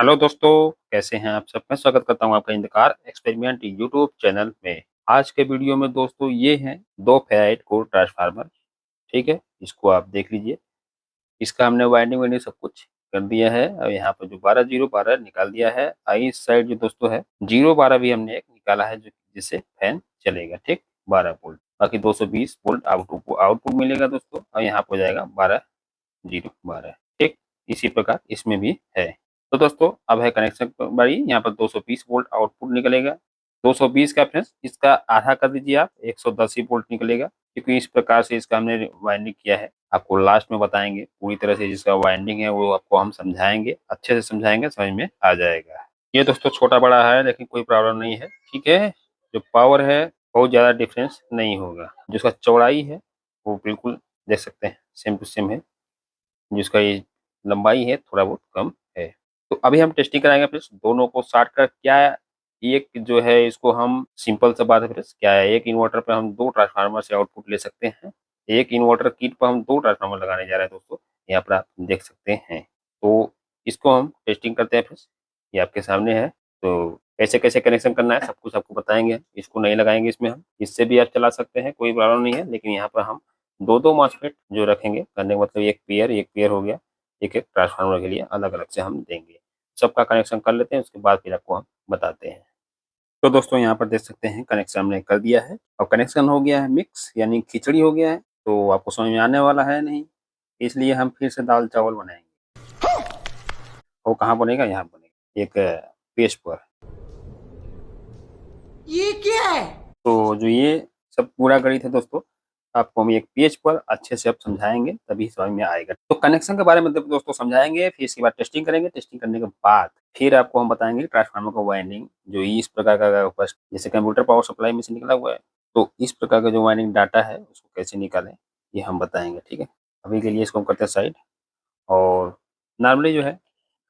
Hello दोस्तों, कैसे हैं आप सब? मैं स्वागत करता हूं आपका इंतकार एक्सपेरिमेंट यूट्यूब चैनल में। आज के वीडियो में दोस्तों ये हैं दो फेराइट कोर ट्रांसफार्मर। ठीक है, इसको आप देख लीजिए। इसका हमने वाइंडिंग वाइंडिंग सब कुछ कर दिया है और यहाँ पर जो 12 0 12 निकाल दिया है। इस साइड जो दोस्तों है 0 12 भी हमने एक निकाला है, जो जिससे फैन चलेगा। ठीक, 12 वोल्ट, बाकी 220 वोल्ट आउटपुट मिलेगा दोस्तों। और यहाँ पर हो जाएगा 12 0 12। ठीक, इसी प्रकार इसमें भी है। तो दोस्तों अब है कनेक्शन बारी। यहाँ पर 220 वोल्ट आउटपुट निकलेगा। 220 का फ्रेंड्स इसका आधा कर दीजिए आप, 110 ही वोल्ट निकलेगा। क्योंकि इस प्रकार से इसका हमने वाइंडिंग किया है। आपको लास्ट में बताएंगे पूरी तरह से जिसका वाइंडिंग है वो आपको हम समझाएंगे, अच्छे से समझाएंगे, समझ में आ जाएगा। ये दोस्तों छोटा बड़ा है लेकिन कोई प्रॉब्लम नहीं है। ठीक है, जो पावर है बहुत ज़्यादा डिफरेंस नहीं होगा। जो इसका चौड़ाई है वो बिल्कुल देख सकते हैं सेम टू सेम है। जिसका ये लंबाई है थोड़ा बहुत कम है। तो अभी हम टेस्टिंग कराएंगे फ्रेंड्स दोनों को साथ कर। क्या है, एक जो है इसको हम सिंपल सा बात है फ्रेंड्स, क्या है, एक इन्वर्टर पे हम दो ट्रांसफार्मर से आउटपुट ले सकते हैं। एक इन्वर्टर किट पर हम दो ट्रांसफार्मर लगाने जा रहे हैं दोस्तों, यहाँ पर आप देख सकते हैं। तो इसको हम टेस्टिंग करते हैं फ्रेंड्स, ये आपके सामने है। तो कैसे कैसे कनेक्शन करना है सब कुछ आपको बताएंगे। इसको नहीं लगाएंगे इसमें, हम इससे भी आप चला सकते हैं, कोई प्रॉब्लम नहीं है। लेकिन यहाँ पर हम दो दो मॉसफेट जो रखेंगे करने का मतलब एक पेयर हो गया। एक एक ट्रांसफार्मर के लिए अलग अलग से हम देंगे। सबका कनेक्शन कर लेते हैं, उसके बाद फिर आपको हम बताते हैं। तो दोस्तों यहाँ पर देख सकते हैं कनेक्शन हमने कर दिया है और कनेक्शन हो गया है मिक्स, यानी खिचड़ी हो गया है। तो आपको समझ में आने वाला है नहीं, इसलिए हम फिर से दाल चावल बनाएंगे। वो कहाँ बनेगा, यहाँ बनेगा एक पेज पर। ये क्या है? तो जो ये सब पूरा गणित है दोस्तों, आपको हम एक पेज पर अच्छे से अब समझाएंगे, तभी समझ में आएगा। तो कनेक्शन के बारे में दोस्तों समझाएंगे, फिर इसके बाद टेस्टिंग करेंगे। टेस्टिंग करने के बाद फिर आपको हम बताएंगे ट्रांसफार्मर का वाइंडिंग जो इस प्रकार का फर्स्ट जैसे कंप्यूटर पावर सप्लाई में से निकला हुआ है। तो इस प्रकार का जो वाइंडिंग डाटा है उसको कैसे निकालें ये हम बताएंगे। ठीक है, अभी के लिए इसको हम करते हैं साइड। और नॉर्मली जो है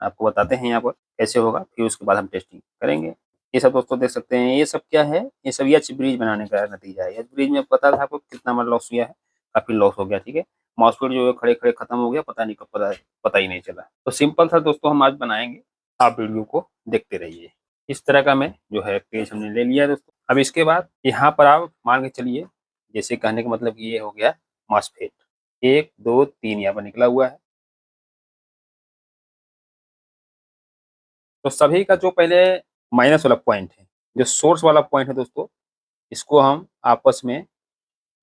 आपको बताते हैं यहाँ पर कैसे होगा, फिर उसके बाद हम टेस्टिंग करेंगे। ये सब दोस्तों देख सकते हैं, ये सब क्या है, ये सब एच ब्रिज बनाने का नतीजा है। एच ब्रिज में पता था आपको कितना मतलब लॉस हुआ है, काफी लॉस हो गया। ठीक है, मॉसफेट जो है खड़े खड़े खत्म हो गया, पता नहीं कब पता ही नहीं चला। तो सिंपल था दोस्तों, हम आज बनाएंगे, आप वीडियो को देखते रहिए। इस तरह का मैं जो है पेज हमने ले लिया दोस्तों। अब इसके बाद यहाँ पर आप मान के चलिए, जैसे कहने का मतलब ये हो गया मॉसफेट 1 2 3 यहाँ पर निकला हुआ है। तो सभी का जो पहले माइनस वाला पॉइंट है, जो सोर्स वाला पॉइंट है दोस्तों, इसको हम आपस में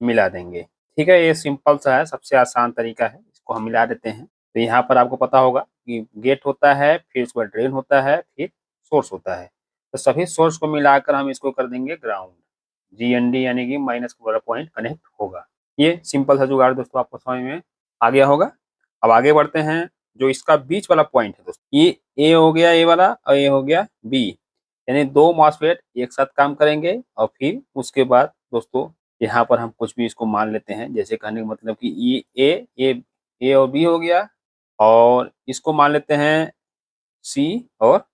मिला देंगे। ठीक है, ये सिंपल सा है, सबसे आसान तरीका है। इसको हम मिला देते हैं। तो यहाँ पर आपको पता होगा कि गेट होता है, फिर उसके बाद ड्रेन होता है, फिर सोर्स होता है। तो सभी सोर्स को मिलाकर हम इसको कर देंगे ग्राउंड, GND, यानी कि माइनस वाला पॉइंट कनेक्ट होगा। ये सिंपल सा जुगाड़ दोस्तों आपको समझ में आ गया होगा। अब आगे बढ़ते हैं। जो इसका बीच वाला पॉइंट है दोस्तों, ये ए हो गया, ए वाला, और ये हो गया बी, यानी दो मॉसफेट एक साथ काम करेंगे। और फिर उसके बाद दोस्तों यहाँ पर हम कुछ भी इसको मान लेते हैं, जैसे कहने का मतलब कि ये ए और बी हो गया, और इसको मान लेते हैं सी और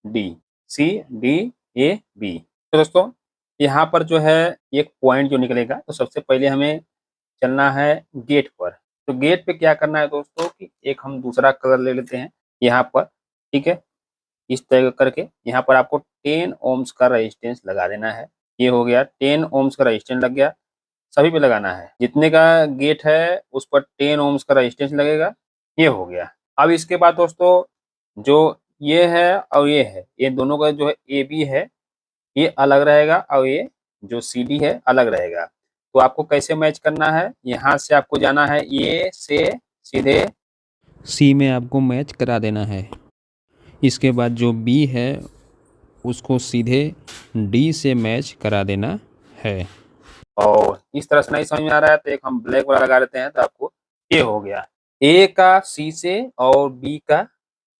डी, CDAB। तो दोस्तों यहाँ पर जो है एक पॉइंट जो निकलेगा, तो सबसे पहले हमें चलना है गेट पर। तो गेट पे क्या करना है दोस्तों कि एक हम दूसरा कलर ले लेते हैं यहाँ पर। ठीक है, इस तरह करके यहाँ पर आपको 10 ओम्स का रेजिस्टेंस लगा देना है। ये हो गया 10 ओम्स का रेजिस्टेंस लग गया। सभी पे लगाना है, जितने का गेट है उस पर 10 ओम्स का रेजिस्टेंस लगेगा। ये हो गया। अब इसके बाद दोस्तों जो ये है और ये है, ये दोनों का जो है AB है ये अलग रहेगा, और ये जो CD है अलग रहेगा। तो आपको कैसे मैच करना है, यहाँ से आपको जाना है ए से सीधे सी में आपको मैच करा देना है। इसके बाद जो बी है उसको सीधे डी से मैच करा देना है। और इस तरह से नहीं समझ में आ रहा है तो एक हम ब्लैक वाला लगा देते हैं। तो आपको ये हो गया, ए का सी से और बी का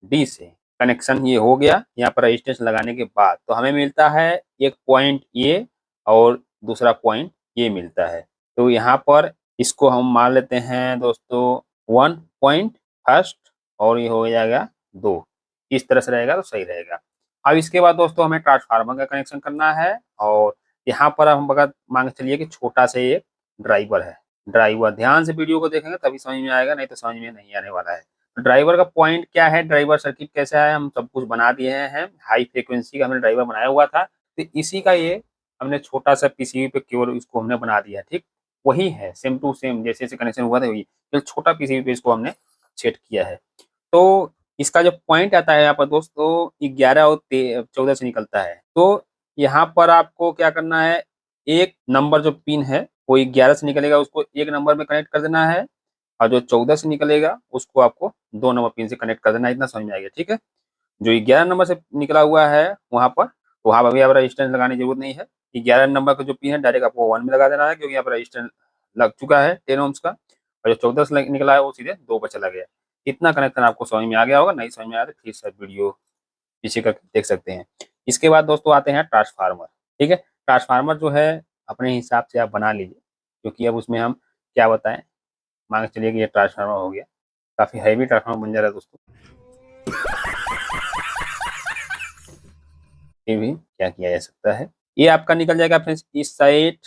डी से कनेक्शन ये हो गया। यहाँ पर रजिस्ट्रेशन लगाने के बाद तो हमें मिलता है एक पॉइंट ये और दूसरा पॉइंट ये मिलता है। तो यहाँ पर इसको हम मान लेते हैं दोस्तों 1 पॉइंट फर्स्ट, और ये हो जाएगा 2। इस तरह से रहेगा तो सही रहेगा। अब इसके बाद दोस्तों हमें ट्रांसफार्मर का कनेक्शन करना है। और यहाँ पर हम अगर मान के चलिए कि छोटा से एक ड्राइवर है। ड्राइवर ध्यान से वीडियो को देखेंगे तभी समझ में आएगा, नहीं तो समझ में नहीं आने वाला है। ड्राइवर का पॉइंट क्या है, ड्राइवर सर्किट कैसा है, हम सब कुछ बना दिए हैं। हाई फ्रीक्वेंसी का हमने ड्राइवर बनाया हुआ था, तो इसी का ये हमने छोटा सा पीसीबी पे केवल इसको हमने बना दिया। ठीक, वही है सेम टू सेम, जैसे जैसे कनेक्शन हुआ था वही, तो छोटा पीसीबी पे इसको हमने सेट किया है। तो इसका जो पॉइंट आता है यहाँ पर दोस्तों 11 और 14 से निकलता है। तो यहाँ पर आपको क्या करना है, एक नंबर जो पिन है वो 11 से निकलेगा, उसको एक नंबर में कनेक्ट कर देना है, और जो 14 से निकलेगा उसको आपको 2 नंबर पिन से कनेक्ट कर देना है। इतना समझ में आएगा। ठीक है, जो 11 नंबर से निकला हुआ है वहाँ पर भी आप रजिस्टेंस लगाने की जरूरत नहीं है। 11 नंबर का जो पिन है डायरेक्ट आपको 1 में लगा देना है, क्योंकि यहाँ पर रजिस्टेंस लग चुका है 10 ओम्स का, और जो 14 से निकला है वो सीधे 2 पर चला गया। इतना कनेक्शन आपको समझ में आ गया होगा। नहीं समझ में आया तो फिर से वीडियो पीछे करके देख सकते हैं। इसके बाद दोस्तों आते हैं ट्रांसफार्मर। ठीक है, ट्रांसफार्मर जो है अपने हिसाब से आप बना लीजिए, क्योंकि अब उसमें हम क्या बताएं। मान के चलिए कि ये ट्रांसफार्मर हो गया, काफी हैवी ट्रांसफार्मर बन जा रहा है दोस्तों। ये भी क्या किया जा सकता है, ये आपका निकल जाएगा फ्रेंड्स इस साइड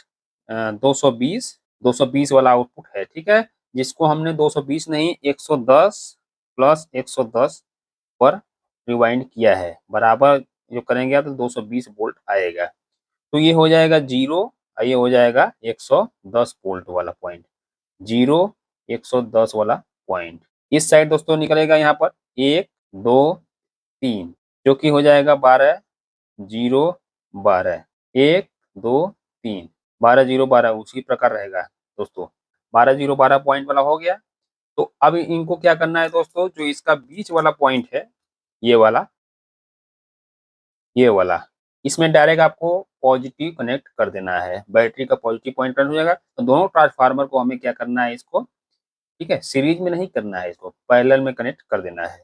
220 वाला आउटपुट है। ठीक है, जिसको हमने 220 नहीं 110 प्लस 110 पर रिवाइंड किया है, बराबर जो करेंगे आप तो 220 वोल्ट आएगा। तो ये हो जाएगा जीरो, और ये हो जाएगा 110 वोल्ट वाला पॉइंट, जीरो 110 वाला पॉइंट। इस साइड दोस्तों निकलेगा यहाँ पर 1 2 3, जो कि हो जाएगा 12 0 12, 1 2 3, 12 0 12 उसी प्रकार रहेगा दोस्तों। 12 0 12 पॉइंट वाला हो गया। तो अब इनको क्या करना है दोस्तों, जो इसका बीच वाला पॉइंट है, ये वाला, ये वाला, इसमें डायरेक्ट आपको पॉजिटिव कनेक्ट कर देना है। बैटरी का पॉजिटिव पॉइंट कनेक्ट हो जाएगा। तो दोनों ट्रांसफार्मर को हमें क्या करना है, इसको ठीक है सीरीज में नहीं करना है, इसको पैरेलल में कनेक्ट कर देना है।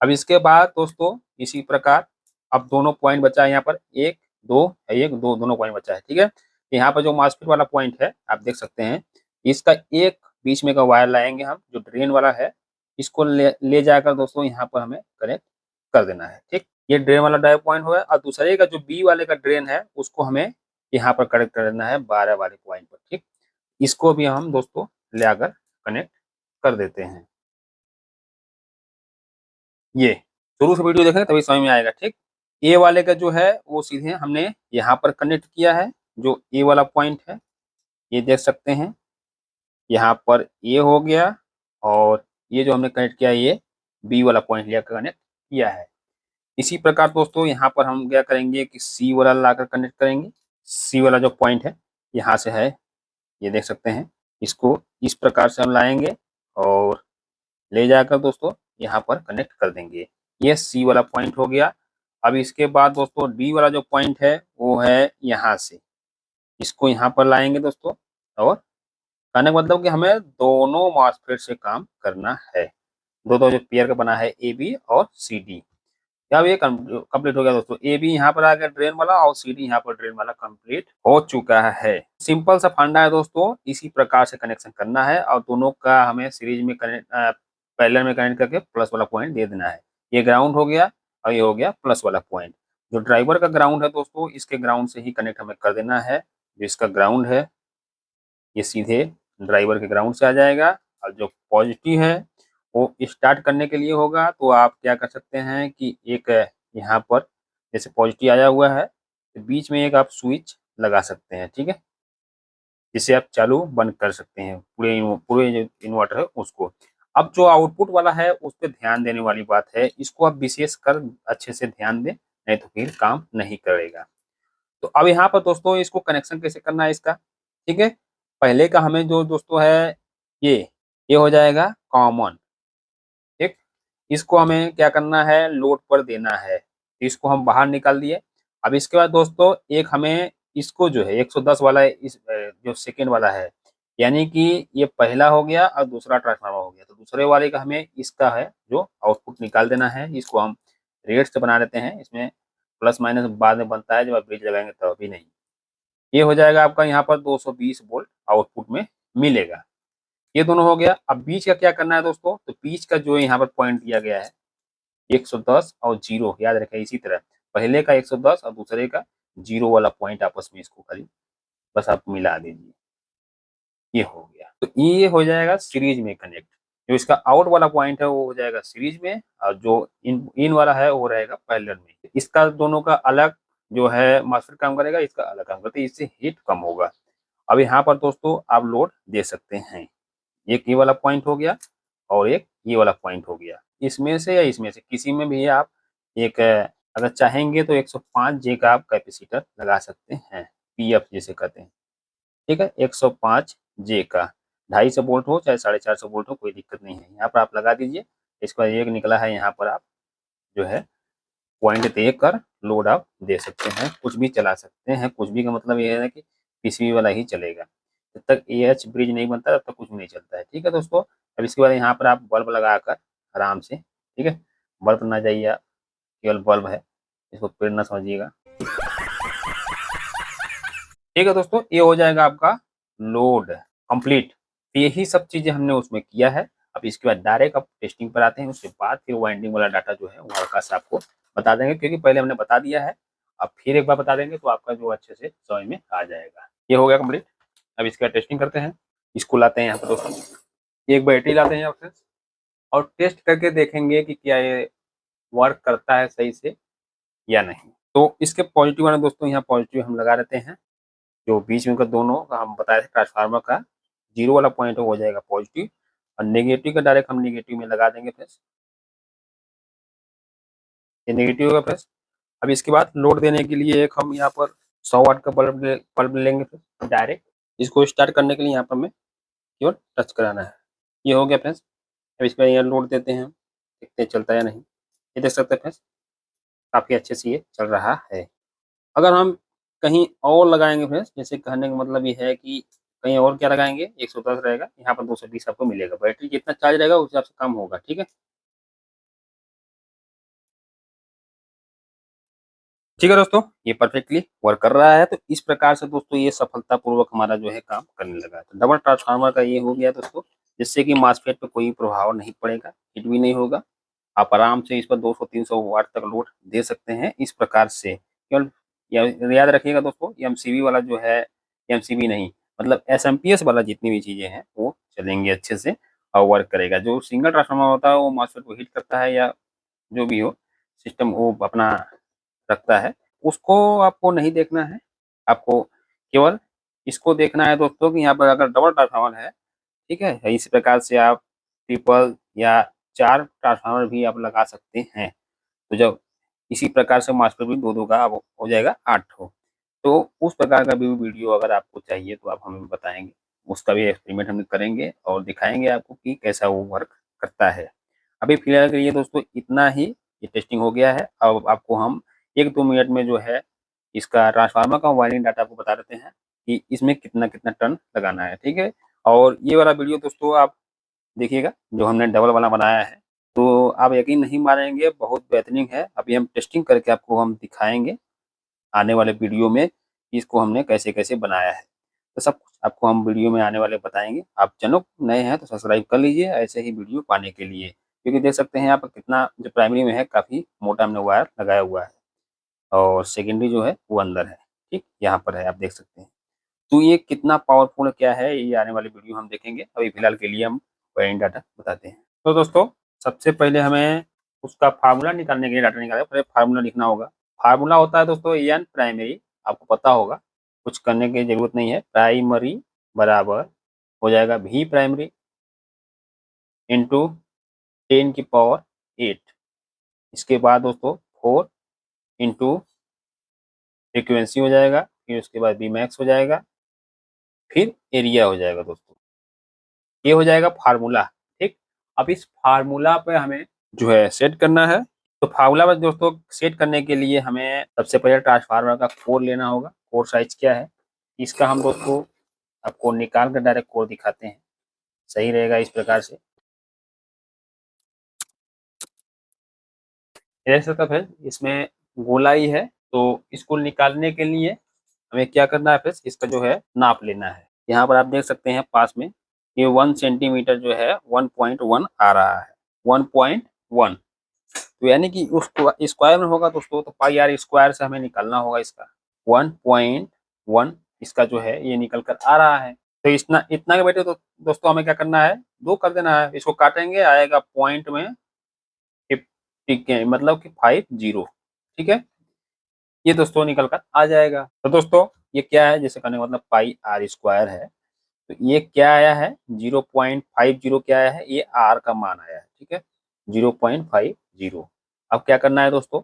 अब इसके बाद दोस्तों इसी प्रकार अब दोनों पॉइंट बचा है यहाँ पर, एक दो एक दो, दोनों पॉइंट बचा है। ठीक है, यहाँ पर जो मास्फेट वाला पॉइंट है आप देख सकते हैं, इसका एक बीच में का वायर लाएंगे हम, जो ड्रेन वाला है, इसको ले जाकर दोस्तों यहाँ पर हमें कनेक्ट कर देना है। ठीक, ये ड्रेन वाला ड्राइव पॉइंट होगा, और दूसरे का जो बी वाले का ड्रेन है उसको हमें यहाँ पर कनेक्ट कर देना है 12 वाले पॉइंट पर। ठीक, इसको भी हम दोस्तों ले आकर कनेक्ट कर देते हैं। ये शुरू से वीडियो देखेंगे तभी समझ में आएगा। ठीक, ए वाले का जो है वो सीधे हमने यहाँ पर कनेक्ट किया है, जो ए वाला पॉइंट है, ये देख सकते हैं यहाँ पर ये हो गया, और ये जो हमने कनेक्ट किया ये बी वाला पॉइंट लिया कनेक्ट किया है। इसी प्रकार दोस्तों यहाँ पर हम क्या करेंगे कि सी वाला लाकर कनेक्ट करेंगे। सी वाला जो पॉइंट है यहाँ से है, ये देख सकते हैं, इसको इस प्रकार से हम लाएंगे और ले जाकर दोस्तों यहाँ पर कनेक्ट कर देंगे। ये सी वाला पॉइंट हो गया। अब इसके बाद दोस्तों डी वाला जो पॉइंट है वो है यहाँ से, इसको यहाँ पर लाएंगे दोस्तों, और कहने का मतलब कि हमें दोनों मॉसफेट से काम करना है। दो दो जो पेयर का बना है ए बी और सी डी। अब ये कंप्लीट हो गया दोस्तों, ए बी यहाँ पर आ गया ड्रेन वाला, और सी डी यहाँ पर ड्रेन वाला कंप्लीट हो चुका है। सिंपल सा फंडा है दोस्तों, इसी प्रकार से कनेक्शन करना है, और दोनों का हमें सीरीज में कनेक्ट पैरेलल में कनेक्ट करके प्लस वाला पॉइंट दे देना है। ये ग्राउंड हो गया, और ये हो गया प्लस वाला पॉइंट। जो ड्राइवर का ग्राउंड है दोस्तों, इसके ग्राउंड से ही कनेक्ट हमें कर देना है। जो इसका ग्राउंड है ये सीधे ड्राइवर के ग्राउंड से आ जाएगा, और जो पॉजिटिव है वो स्टार्ट करने के लिए होगा। तो आप क्या कर सकते हैं कि एक यहाँ पर जैसे पॉजिटिव आया हुआ है, तो बीच में एक आप स्विच लगा सकते हैं। ठीक है, जिसे आप चालू बंद कर सकते हैं, पूरे जो इन्वर्टर है उसको। अब जो आउटपुट वाला है उस पर ध्यान देने वाली बात है, इसको आप विशेष कर अच्छे से ध्यान दें, नहीं तो फिर काम नहीं करेगा। तो अब यहाँ पर दोस्तों इसको कनेक्शन कैसे करना है इसका, ठीक है। पहले का हमें जो दोस्तों है ये हो जाएगा कॉमन। ठीक, इसको हमें क्या करना है, लोड पर देना है। इसको हम बाहर निकाल दिए। अब इसके बाद दोस्तों एक हमें इसको जो है 110 वाला इस जो सेकेंड वाला है, यानी कि ये पहला हो गया और दूसरा ट्रांसफार्मर हो गया, तो दूसरे वाले का हमें इसका है जो आउटपुट निकाल देना है। इसको हम रेट से बना देते हैं, इसमें प्लस माइनस बाद में बनता है, जब आप ब्रिज लगाएंगे तब अभी नहीं। ये हो जाएगा आपका यहाँ पर 220 वोल्ट आउटपुट में मिलेगा। ये दोनों हो गया। अब बीच का क्या करना है दोस्तों, तो बीच का जो यहाँ पर पॉइंट दिया गया है 110 और 0, याद रखें इसी तरह पहले का 110 और दूसरे का 0 वाला पॉइंट आपस में इसको खाली बस आप मिला दीजिए, ये हो गया। तो ये हो जाएगा सीरीज में कनेक्ट। जो इसका आउट वाला पॉइंट है वो हो जाएगा सीरीज में, और जो इन वाला है वो रहेगा पैरेलल में। इसका दोनों का अलग जो है मास्फेट काम करेगा, इसका अलग काम करता है, इससे हीट कम होगा। अब यहाँ पर दोस्तों आप लोड दे सकते हैं, एक ये वाला पॉइंट हो गया और एक ये वाला पॉइंट हो गया। इसमें से या इसमें से किसी में भी आप एक अगर चाहेंगे तो 105 जे का आप कैपेसिटर लगा सकते हैं, पीएफ जिसे कहते हैं। ठीक है, 105 जे का 250 वोल्ट हो चाहे 450 वोल्ट हो, कोई दिक्कत नहीं है। यहाँ पर आप लगा दीजिए। इसका एक निकला है, यहाँ पर आप जो है पॉइंट दे कर लोड आप दे सकते हैं, कुछ भी चला सकते हैं। कुछ भी का मतलब ये है कि पीसीबी वाला ही चलेगा। जब तक एएच ब्रिज नहीं बनता तब तक कुछ नहीं चलता है। ठीक है दोस्तों, अब इसके बाद यहाँ पर आप बल्ब लगाकर आराम से, ठीक है, बल्ब ना जाइए आप, केवल बल्ब है, इसको पेड़ ना समझिएगा। ठीक है दोस्तों, ये हो जाएगा आपका लोड कंप्लीट। तो यही सब चीजें हमने उसमें किया है। अब इसके बाद डायरेक्ट आप टेस्टिंग पर आते हैं, उसके बाद फिर वाइंडिंग वाला डाटा जो है वो हल्का सा आपको बता देंगे, क्योंकि पहले हमने बता दिया है। अब फिर एक बार बता देंगे तो आपका जो अच्छे से समझ में आ जाएगा। ये हो गया कंप्लीट। अब इसका टेस्टिंग करते हैं। इसको लाते हैं यहाँ पर दोस्तों, एक बैटरी लाते हैं यहाँ पर और टेस्ट करके देखेंगे कि क्या ये वर्क करता है सही से या नहीं। तो इसके पॉजिटिव वाले दोस्तों यहाँ पॉजिटिव हम लगा देते हैं। जो बीच में का दोनों का हम बताए थे ट्रांसफार्मर का जीरो वाला पॉइंट हो जाएगा पॉजिटिव, और नेगेटिव का डायरेक्ट हम नेगेटिव में लगा देंगे फ्रेंड्स। ये नेगेटिव होगा फ्रेंड्स। अब इसके बाद लोड देने के लिए एक हम यहाँ पर 100 वाट का बल्ब लेंगे फ्रेंड्स डायरेक्ट। इसको स्टार्ट करने के लिए यहाँ पर हमें केवल टच कराना है। ये हो गया फ्रेंड्स। अब इसमें यहाँ लोड देते हैं, देखते हैं चलता है या नहीं। ये देख सकते हैं फ्रेंड्स, काफ़ी अच्छे से ये चल रहा है। अगर हम कहीं और लगाएंगे फ्रेंड्स, जैसे कहने का मतलब ये है कि कहीं और क्या लगाएंगे, 110 रहेगा, यहाँ पर 220 आपको मिलेगा। बैटरी जितना चार्ज रहेगा उस हिसाब से कम होगा। ठीक है, ठीक है दोस्तों, ये परफेक्टली वर्क कर रहा है। तो इस प्रकार से दोस्तों ये सफलतापूर्वक हमारा जो है काम करने लगा है। तो डबल ट्रांसफार्मर का ये हो गया दोस्तों, जिससे कि मासफेट पे कोई प्रभाव नहीं पड़ेगा, हिट भी नहीं होगा। आप आराम से इस पर 200-300 वाट तक लोड दे सकते हैं इस प्रकार से। केवल याद रखिएगा दोस्तों, एमसीबी वाला जो है, एमसीबी नहीं मतलब एसएमपीएस वाला जितनी भी चीजें हैं वो चलेंगे अच्छे से और वर्क करेगा। जो सिंगल ट्रांसफार्मर होता है वो मासफेट को हिट करता है या जो भी हो सिस्टम वो अपना रखता है, उसको आपको नहीं देखना है। आपको केवल इसको देखना है दोस्तों कि यहाँ पर अगर डबल ट्रांसफार्मर है, ठीक है, इस प्रकार से आप ट्रिपल या 4 ट्रांसफार्मर भी आप लगा सकते हैं। तो जब इसी प्रकार से मास्टर भी 2-2 का अब हो जाएगा 8 हो। तो उस प्रकार का भी वीडियो अगर आपको चाहिए तो आप हमें बताएंगे, उसका भी एक्सपेरिमेंट हम करेंगे और दिखाएंगे आपको कि कैसा वो वर्क करता है। अभी फिलहाल के लिए दोस्तों इतना ही, ये टेस्टिंग हो गया है। अब आपको हम 1-2 मिनट में जो है इसका ट्रांसफार्मर का वायरिंग डाटा आपको बता देते हैं कि इसमें कितना-कितना टर्न लगाना है। ठीक है? और ये वाला वीडियो दोस्तों आप देखिएगा जो हमने डबल वाला बनाया है, तो आप यकीन नहीं मानेंगे, बहुत बेहतरीन है। अभी हम टेस्टिंग करके आपको हम दिखाएँगे आने वाले वीडियो में कि इसको हमने कैसे-कैसे बनाया है। तो सब कुछ आपको हम वीडियो में आने वाले बताएँगे। आप चैनल नए हैं तो सब्सक्राइब कर लीजिए ऐसे ही वीडियो पाने के लिए। क्योंकि देख सकते हैं आप कितना जो प्राइमरी में है काफ़ी मोटा हमने वायर लगाया हुआ है और सेकेंडरी जो है वो अंदर है। ठीक? यहाँ पर है, आप देख सकते हैं। तो ये कितना पावरफुल क्या है ये आने वाली वीडियो हम देखेंगे। अभी फिलहाल के लिए हम वायरिंग डाटा बताते हैं। तो दोस्तों सबसे पहले हमें उसका फार्मूला निकालने के लिए डाटा निकालें, पहले फार्मूला लिखना होगा। फार्मूला होता है दोस्तों एन प्राइमरी, आपको पता होगा, कुछ करने की ज़रूरत नहीं है। प्राइमरी बराबर हो जाएगा वी प्राइमरी इंटू 10 की पावर 8। इसके बाद दोस्तों 4 इंटू फ्रीक्वेंसी हो जाएगा, फिर उसके बाद वी मैक्स हो जाएगा, फिर एरिया हो जाएगा दोस्तों। ये हो जाएगा फार्मूला। ठीक, अब इस फार्मूला पे हमें जो है सेट करना है। तो फार्मूला में दोस्तों सेट करने के लिए हमें सबसे पहले ट्रांसफार्मर का कोर लेना होगा। कोर साइज क्या है इसका हम दोस्तों आपको निकाल कर डायरेक्ट कोर दिखाते हैं, सही रहेगा इस प्रकार से। ऐसा तब है, इसमें गोलाई है, तो इसको निकालने के लिए हमें क्या करना है फ्रेंड्स, इसका जो है नाप लेना है। यहाँ पर आप देख सकते हैं पास में ये 1 सेंटीमीटर जो है 1.1 आ रहा है, 1.1। तो यानी कि उसको स्क्वायर में होगा दोस्तों, तो पाई आर स्क्वायर से हमें निकालना होगा इसका 1.1। इसका जो है ये निकल कर आ रहा है। तो इतना इतना के बेटे तो दोस्तों हमें क्या करना है, 2 कर देना है। इसको काटेंगे, आएगा पॉइंट में 50 के मतलब कि 50। ठीक है, ये दोस्तों निकल कर आ जाएगा। तो दोस्तों ये क्या है, जैसे कहने का मतलब पाई आर स्क्वायर है, तो ये क्या आया है 0.50 क्या आया है, ये आर का मान आया है। ठीक है, 0.50। अब क्या करना है दोस्तों,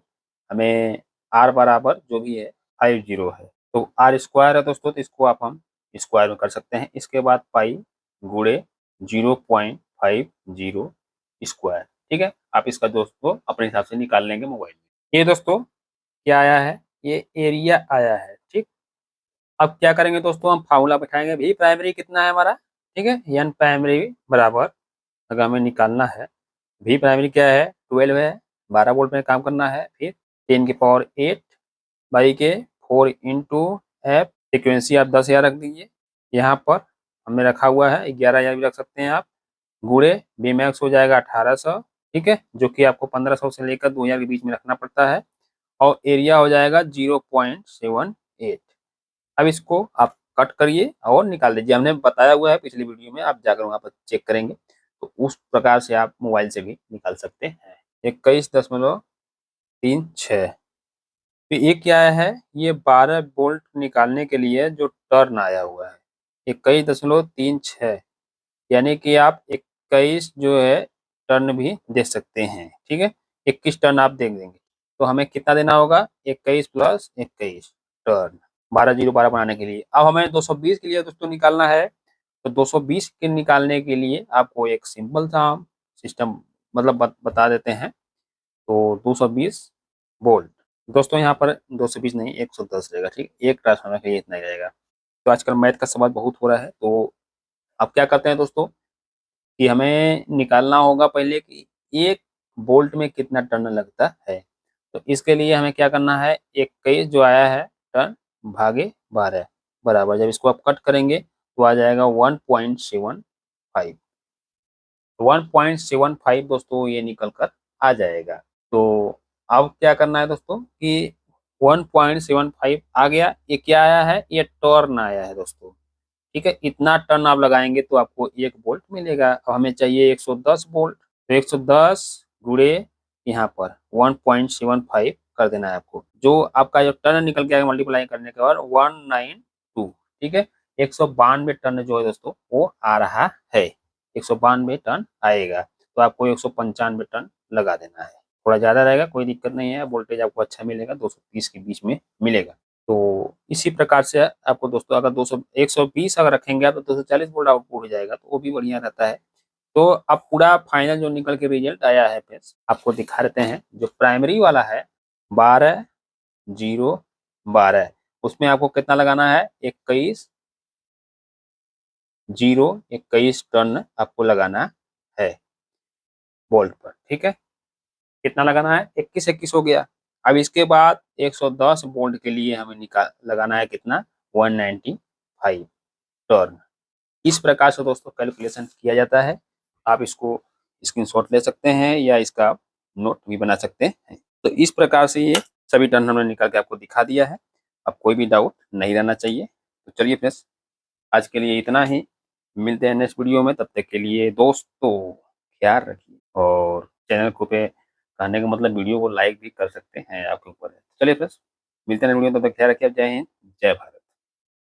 हमें आर बराबर जो भी है 50 है, तो आर स्क्वायर है दोस्तों, तो इसको आप हम स्क्वायर में कर सकते हैं। इसके बाद पाई गुड़े 0.50 स्क्वायर। ठीक है, आप इसका दोस्तों अपने हिसाब से निकाल लेंगे मोबाइल में। ये दोस्तों क्या आया है, ये एरिया आया है। ठीक, अब क्या करेंगे दोस्तों, हम फार्मूला बैठाएंगे, भी प्राइमरी कितना है हमारा, ठीक है, एन प्राइमरी बराबर, अगर हमें निकालना है, भी प्राइमरी क्या है 12 है, 12 वोल्ट में काम करना है। फिर 10 की पावर 8 बाई के 4 इंटू एफ, फ्रिक्वेंसी आप 10,000 रख दीजिए। यहाँ पर हमने रखा हुआ है 11,000 भी रख सकते हैं आप, गुड़े बी मैक्स हो जाएगा 1800। ठीक है, जो कि आपको 1500 से लेकर 2000 के बीच में रखना पड़ता है, और एरिया हो जाएगा 0.78। अब इसको आप कट करिए और निकाल दीजिए, हमने बताया हुआ है पिछली वीडियो में, आप जाकर वहाँ पर चेक करेंगे, तो उस प्रकार से आप मोबाइल से भी निकाल सकते हैं। 21.36। तो ये क्या है, ये 12 बोल्ट निकालने के लिए जो टर्न आया हुआ है 21.36, यानी कि आप 21 जो है टर्न भी दे सकते हैं। ठीक है, 21 टर्न आप दे देंगे, तो हमें कितना देना होगा, 21 प्लस 21 टर्न, 12 बनाने के लिए। अब हमें 220 के लिए दोस्तों निकालना है, तो 220 के निकालने के लिए आपको एक सिंपल सा हम सिस्टम मतलब बता देते हैं। तो 220 वोल्ट दोस्तों, यहाँ पर 220 नहीं 110 रहेगा। ठीक, एक ट्रांसफार्मर के लिए इतना ही रहेगा। तो आजकल मैथ का सवाल बहुत हो रहा है, तो अब क्या करते हैं दोस्तों, कि हमें निकालना होगा पहले कि एक बोल्ट में कितना टर्न लगता है। तो इसके लिए हमें क्या करना है, 21 जो आया है टर्न भागे 12 बराबर, जब इसको आप कट करेंगे तो आ जाएगा 1.75। 1.75 दोस्तों ये निकल कर आ जाएगा। तो अब क्या करना है दोस्तों कि 1.75 आ गया, ये क्या आया है, ये टर्न आया है दोस्तों। ठीक है, इतना टर्न आप लगाएंगे तो आपको 1 वोल्ट मिलेगा। अब हमें चाहिए 110 वोल्ट, तो 110 गुड़े यहाँ पर 1.75 कर देना है आपको, जो आपका जो टर्न निकल के आएगा मल्टीप्लाई करने के बाद 192। ठीक है, 192 टन जो है दोस्तों वो आ रहा है, 192 टन आएगा, तो आपको 195 टन लगा देना है। थोड़ा ज़्यादा रहेगा, कोई दिक्कत नहीं है, वोल्टेज आपको अच्छा मिलेगा, 230 के बीच में मिलेगा। तो इसी प्रकार से आपको दोस्तों अगर 200 120 अगर रखेंगे आप तो 240 वोल्ट आउटपुट हो जाएगा, तो वो भी बढ़िया रहता है। तो अब पूरा फाइनल जो निकल के रिजल्ट आया है फ्रेंड्स, आपको दिखा देते हैं। जो प्राइमरी वाला है 12 0 12, उसमें आपको कितना लगाना है, 21 टर्न आपको लगाना है बोल्ट पर। ठीक है, कितना लगाना है, 21 हो गया। अब इसके बाद 110 वोल्ट के लिए हमें निकाल लगाना है कितना, 195 टर्न। इस प्रकार से दोस्तों कैलकुलेशन किया जाता है। आप इसको स्क्रीनशॉट ले सकते हैं या इसका नोट भी बना सकते हैं। तो इस प्रकार से ये सभी टर्न हमने निकाल के आपको दिखा दिया है। अब कोई भी डाउट नहीं रहना चाहिए। तो चलिए फ्रेंड्स, आज के लिए इतना ही, मिलते हैं नेक्स्ट वीडियो में। तब तक के लिए दोस्तों ख्याल रखिए, और चैनल को पे कहने का मतलब वीडियो को लाइक भी कर सकते हैं, आपके ऊपर है। चलिए फ्रेंड्स, मिलते हैं वीडियो में, तब तक ख्याल रखिए। जय हिंद, जय भारत।